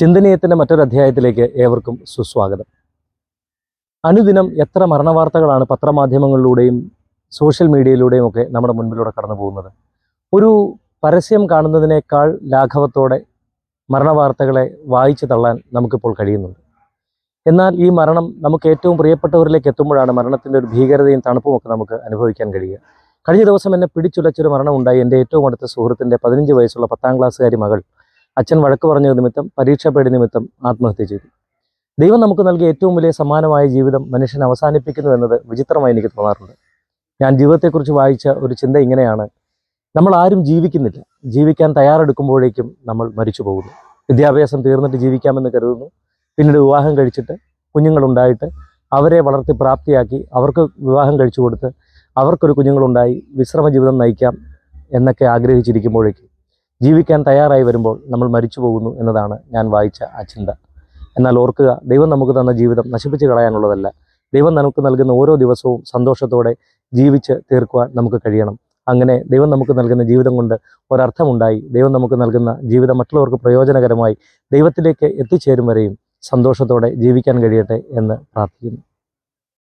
ചിന്തനീയത്തിൻ്റെ മറ്റൊരു അധ്യായത്തിലേക്ക് ഏവർക്കും സുസ്വാഗതം. അനുദിനം എത്ര മരണവാർത്തകളാണ് പത്രമാധ്യമങ്ങളിലൂടെയും സോഷ്യൽ മീഡിയയിലൂടെയും ഒക്കെ നമ്മുടെ മുൻപിലൂടെ കടന്നു പോകുന്നത്. ഒരു പരസ്യം കാണുന്നതിനേക്കാൾ ലാഘവത്തോടെ മരണവാർത്തകളെ വായിച്ചു തള്ളാൻ നമുക്കിപ്പോൾ കഴിയുന്നുണ്ട്. എന്നാൽ ഈ മരണം നമുക്ക് ഏറ്റവും പ്രിയപ്പെട്ടവരിലേക്ക് എത്തുമ്പോഴാണ് മരണത്തിൻ്റെ ഒരു ഭീകരതയും തണുപ്പുമൊക്കെ നമുക്ക് അനുഭവിക്കാൻ കഴിയുക. കഴിഞ്ഞ ദിവസം എന്നെ പിടിച്ചുലച്ചൊരു മരണമുണ്ടായി. എൻ്റെ ഏറ്റവും അടുത്ത സുഹൃത്തിൻ്റെ 15 വയസ്സുള്ള 10ാം ക്ലാസ്സുകാരി മകൾ അച്ഛൻ വഴക്ക് പറഞ്ഞത് നിമിത്തം, പരീക്ഷാപ്പേടി നിമിത്തം ആത്മഹത്യ ചെയ്തു. ദൈവം നമുക്ക് നൽകിയ ഏറ്റവും വലിയ സമ്മാനമായ ജീവിതം മനുഷ്യൻ അവസാനിപ്പിക്കുന്നു എന്നത് വിചിത്രമായി എനിക്ക് തോന്നാറുണ്ട്. ഞാൻ ജീവിതത്തെക്കുറിച്ച് വായിച്ച ഒരു ചിന്ത ഇങ്ങനെയാണ്: നമ്മൾ ആരും ജീവിക്കുന്നില്ല. ജീവിക്കാൻ തയ്യാറെടുക്കുമ്പോഴേക്കും നമ്മൾ മരിച്ചു പോകുന്നു. വിദ്യാഭ്യാസം തീർന്നിട്ട് ജീവിക്കാമെന്ന് കരുതുന്നു. പിന്നീട് വിവാഹം കഴിച്ചിട്ട് കുഞ്ഞുങ്ങളുണ്ടായിട്ട് അവരെ വളർത്തി പ്രാപ്തിയാക്കി അവർക്ക് വിവാഹം കഴിച്ചു കൊടുത്ത് അവർക്കൊരു കുഞ്ഞുങ്ങളുണ്ടായി വിശ്രമ ജീവിതം നയിക്കാം എന്നൊക്കെ ആഗ്രഹിച്ചിരിക്കുമ്പോഴേക്കും ജീവിക്കാൻ തയ്യാറായി വരുമ്പോൾ നമ്മൾ മരിച്ചു പോകുന്നു എന്നതാണ് ഞാൻ വായിച്ച ആ ചിന്ത. എന്നാൽ ഓർക്കുക, ദൈവം നമുക്ക് തന്ന ജീവിതം നശിപ്പിച്ച് കളയാനുള്ളതല്ല. ദൈവം നമുക്ക് നൽകുന്ന ഓരോ ദിവസവും സന്തോഷത്തോടെ ജീവിച്ച് തീർക്കുവാൻ നമുക്ക് കഴിയണം. അങ്ങനെ ദൈവം നമുക്ക് നൽകുന്ന ജീവിതം കൊണ്ട് ഒരർത്ഥമുണ്ടായി ദൈവം നമുക്ക് നൽകുന്ന ജീവിതം മറ്റുള്ളവർക്ക് പ്രയോജനകരമായി ദൈവത്തിലേക്ക് എത്തിച്ചേരും വരെയും സന്തോഷത്തോടെ ജീവിക്കാൻ കഴിയട്ടെ എന്ന് പ്രാർത്ഥിക്കുന്നു.